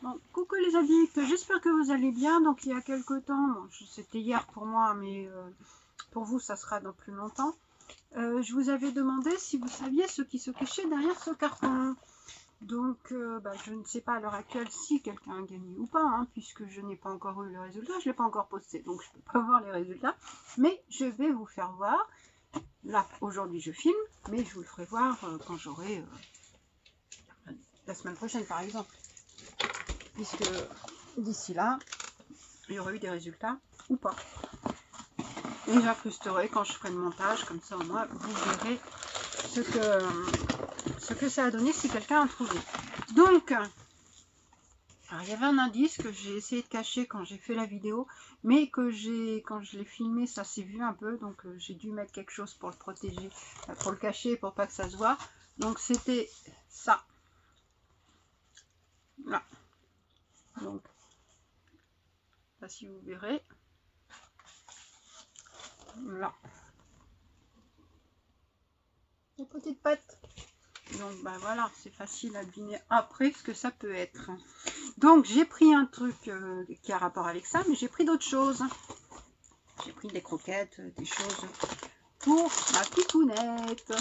Bon, coucou les addicts, j'espère que vous allez bien. Donc il y a quelques temps, bon, c'était hier pour moi, mais pour vous ça sera dans plus longtemps. Je vous avais demandé si vous saviez ce qui se cachait derrière ce carton. Donc je ne sais pas à l'heure actuelle si quelqu'un a gagné ou pas, hein, puisque je n'ai pas encore eu le résultat, je ne l'ai pas encore posté, donc je ne peux pas voir les résultats. Mais je vais vous faire voir. Là, aujourd'hui je filme, mais je vous le ferai voir quand j'aurai la semaine prochaine par exemple. Puisque d'ici là, il y aurait eu des résultats ou pas. Et j'ajousterai quand je ferai le montage, comme ça au moins vous verrez ce que ça a donné si quelqu'un a trouvé. Donc, alors, il y avait un indice que j'ai essayé de cacher quand j'ai fait la vidéo, mais que quand je l'ai filmé, ça s'est vu un peu, donc j'ai dû mettre quelque chose pour le protéger, pour le cacher, pour pas que ça se voit. Donc c'était ça. Là. Donc, là, si vous verrez. Là. Les petites pattes. Donc voilà, c'est facile à deviner après ce que ça peut être. Donc j'ai pris un truc qui a rapport avec ça, mais j'ai pris d'autres choses. J'ai pris des croquettes, des choses pour ma pitounette.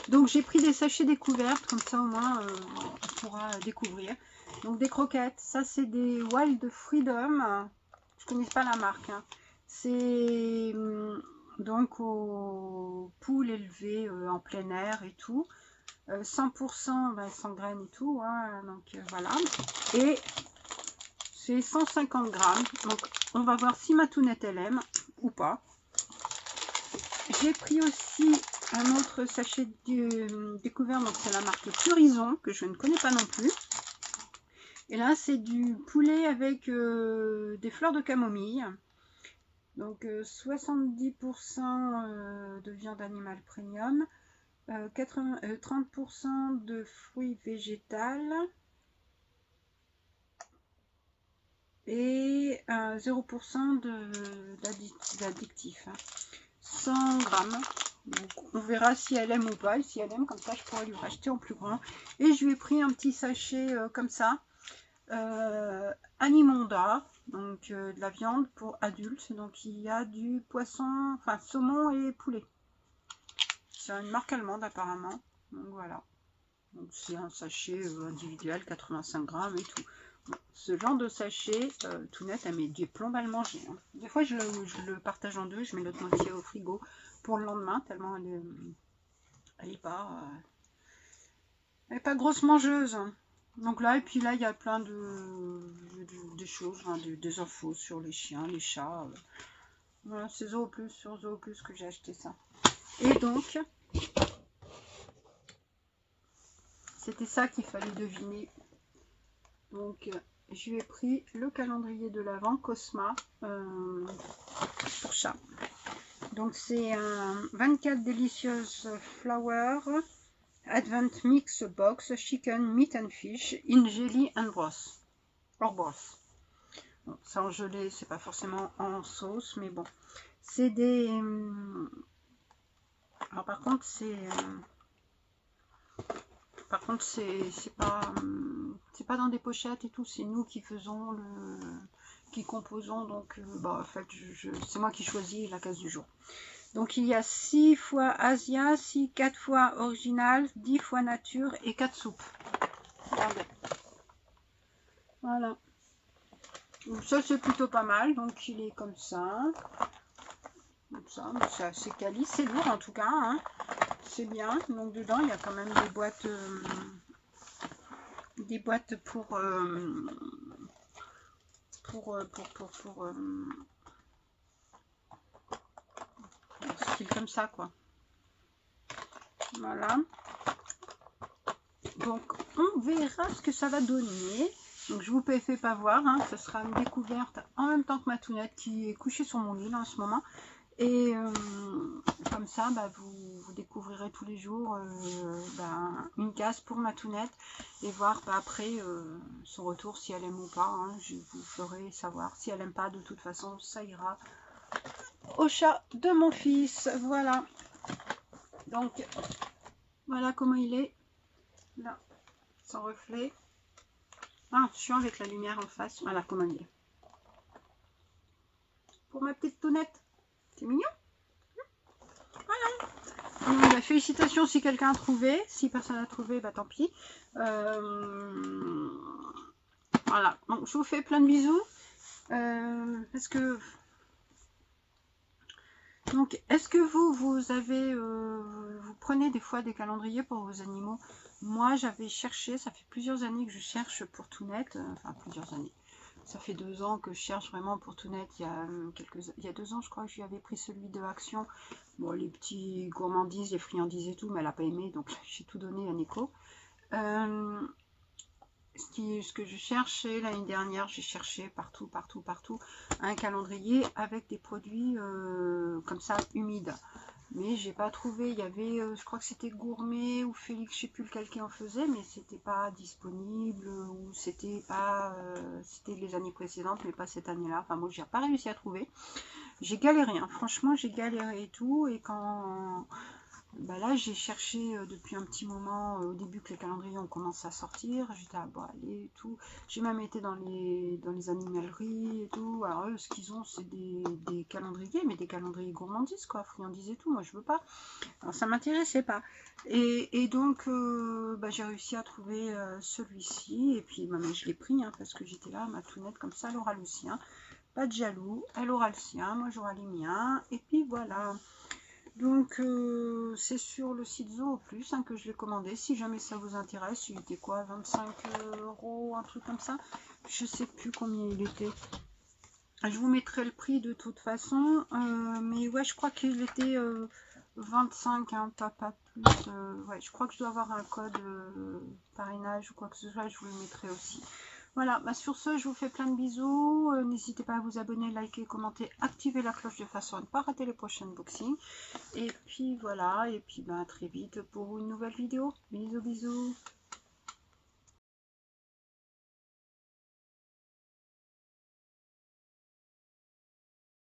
Donc j'ai pris des sachets découvertes, comme ça au moins on pourra découvrir. Donc des croquettes, ça c'est des Wild Freedom. Je connais pas la marque. Hein. C'est donc aux poules élevées en plein air et tout. 100% sans graines et tout, hein, donc voilà. Et c'est 150 grammes. Donc on va voir si ma tounette elle aime ou pas. J'ai pris aussi un autre sachet découvert, donc c'est la marque Plurison, que je ne connais pas non plus. Et là c'est du poulet avec des fleurs de camomille. Donc 70% de viande animale premium. 30% de fruits végétales et 0% d'addictif. 100 grammes. Donc, on verra si elle aime ou pas. Et si elle aime, comme ça, je pourrais lui racheter en plus grand. Et je lui ai pris un petit sachet comme ça. Animonda, donc de la viande pour adultes. Donc il y a du poisson, enfin saumon et poulet. C'est une marque allemande apparemment. Donc voilà. C'est un sachet individuel, 85 grammes et tout. Bon, ce genre de sachet, tout net, elle met des plombes à le manger. Hein. Des fois, je le partage en deux, je mets l'autre moitié au frigo pour le lendemain, tellement elle est pas grosse mangeuse. Hein. Donc là, et puis là, il y a plein de choses, hein, des infos sur les chiens, les chats. Voilà, c'est Zooplus, sur Zooplus que j'ai acheté ça. Et donc, c'était ça qu'il fallait deviner. Donc, je lui ai pris le calendrier de l'Avent Cosma pour chat. Donc, c'est un 24 Delicious Flower Advent Mix Box Chicken Meat and Fish in Jelly and Broth. Hors broth. Bon, ça en gelée, c'est pas forcément en sauce, mais bon. C'est des... Alors, par contre, c'est... c'est pas dans des pochettes et tout, c'est nous qui faisons qui composons, donc en fait c'est moi qui choisis la case du jour. Donc il y a 6 fois Asia, 4 fois original, 10 fois nature et 4 soupes. Regardez. Voilà. Donc ça c'est plutôt pas mal, donc il est comme ça. Comme ça, c'est assez quali, c'est lourd en tout cas, hein. C'est bien. Donc dedans il y a quand même des boîtes pour style comme ça quoi. Voilà. Donc on verra ce que ça va donner. Donc je vous fais pas voir, hein. Ce sera une découverte en même temps que ma tounette qui est couchée sur mon lit là, en ce moment. Et comme ça, vous découvrirez tous les jours une case pour ma tounette et voir après son retour, si elle aime ou pas. Hein. Je vous ferai savoir. Si elle aime pas, de toute façon, ça ira au chat de mon fils. Voilà. Donc, voilà comment il est. Là, sans reflet. Ah, je suis avec la lumière en face. Voilà, comment dire. Pour ma petite tounette. C'est mignon. Voilà. Donc, bah, félicitations si quelqu'un a trouvé. Si personne n'a trouvé, bah tant pis. Voilà. Donc, je vous fais plein de bisous. Est-ce que vous avez, vous prenez des fois des calendriers pour vos animaux? Moi, j'avais cherché, ça fait plusieurs années que je cherche pour Tounette, enfin plusieurs années. Ça fait 2 ans que je cherche vraiment pour Tounette. Il y a 2 ans, je crois que je lui avais pris celui de Action. Bon, les petits gourmandises, les friandises et tout, mais elle n'a pas aimé, donc j'ai tout donné à Nico. Ce que je cherchais l'année dernière, j'ai cherché partout, un calendrier avec des produits comme ça, humides. Mais j'ai pas trouvé, il y avait, je crois que c'était Gourmet ou Félix, je sais plus lequel qui en faisait, mais c'était pas disponible, ou c'était pas, c'était les années précédentes, mais pas cette année-là. Enfin, moi, j'ai pas réussi à trouver. J'ai galéré, hein. Franchement, j'ai galéré et tout, et quand... Bah là, j'ai cherché depuis un petit moment, au début que les calendriers ont commencé à sortir, j'étais à bon, allez et tout. J'ai même été dans les animaleries et tout. Alors eux, ce qu'ils ont, c'est des calendriers, mais des calendriers gourmandises, quoi, friandises et tout. Moi, je veux pas. Alors ça m'intéressait pas. Et donc, bah, j'ai réussi à trouver celui-ci. Et puis, bah, mais je l'ai pris, hein, parce que j'étais là, ma tounette comme ça, elle aura le sien. Pas de jaloux, elle aura le sien, moi j'aurai les miens. Et puis voilà. Donc, c'est sur le site Zoo Plus hein, que je l'ai commandé. Si jamais ça vous intéresse, il était quoi, 25 €, un truc comme ça. Je sais plus combien il était. Je vous mettrai le prix de toute façon. Mais ouais, je crois qu'il était 25, hein, pas plus. Ouais, je crois que je dois avoir un code parrainage ou quoi que ce soit. Je vous le mettrai aussi. Voilà, bah sur ce, je vous fais plein de bisous. N'hésitez pas à vous abonner, liker, commenter, activer la cloche de façon à ne pas rater les prochains unboxings. Et puis voilà, et puis bah, à très vite pour une nouvelle vidéo. Bisous, bisous.